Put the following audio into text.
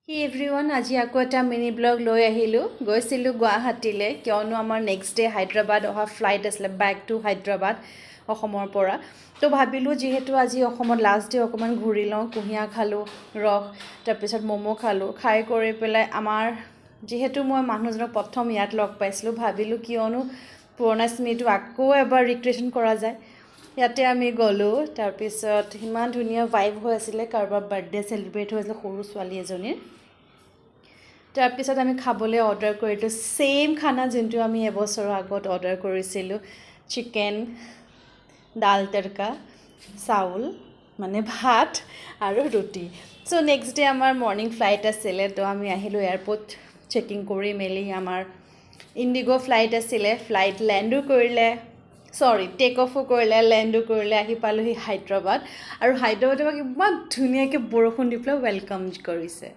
Hey everyone, আজি আকৌ এটা মিনি ব্লগ লৈ আহিলোঁ গৈছিলোঁ গুৱাহাটীলৈ কিয়নো আমাৰ নেক্সট ডে হায়দৰাবাদ অহা ফ্লাইট আছিলে বেক টু হায়দৰাবাদ অসমৰ পৰা তো ভাবিলোঁ যিহেতু আজি অসমত লাষ্ট ডে অকণমান ঘূৰি লওঁ কুঁহিয়াৰ খালোঁ ৰস তাৰপিছত ম'ম' খালোঁ খাই কৰি পেলাই আমাৰ যিহেতু মই মানুহজনক প্ৰথম ইয়াত লগ পাইছিলোঁ ভাবিলোঁ কিয়নো পুৰণা স্মৃতিটো আকৌ এবাৰ ৰিক্ৰিয়েশ্যন কৰা যায় ইয়াতে আমি গ'লোঁ তাৰপিছত ইমান ধুনীয়া ভাইব হৈ আছিলে কাৰোবাৰ বাৰ্থডে চেলিব্ৰেট হৈ আছিলে সৰু ছোৱালী এজনীৰ তাৰপিছত আমি খাবলৈ অৰ্ডাৰ কৰিলোঁ সেম খানা যোনটো আমি এবছৰৰ আগত অৰ্ডাৰ কৰিছিলোঁ চিকেন দাল তড়কা চাউল মানে ভাত আৰু ৰুটি চ' নেক্সট ডে আমাৰ মৰ্ণিং ফ্লাইট আছিলে তো আমি আহিলোঁ এয়াৰপৰ্ট চেকিং কৰি মেলি আমাৰ ইণ্ডিগো ফ্লাইট আছিলে ফ্লাইট লেণ্ডো কৰিলে টেক অফো কৰিলে লেণ্ডো কৰিলে আহি পালোঁহি হায়দৰাবাদ আৰু হায়দৰাবাদত ইমান ধুনীয়াকৈ বৰষুণ দি পেলাই ৱেলকাম কৰিছে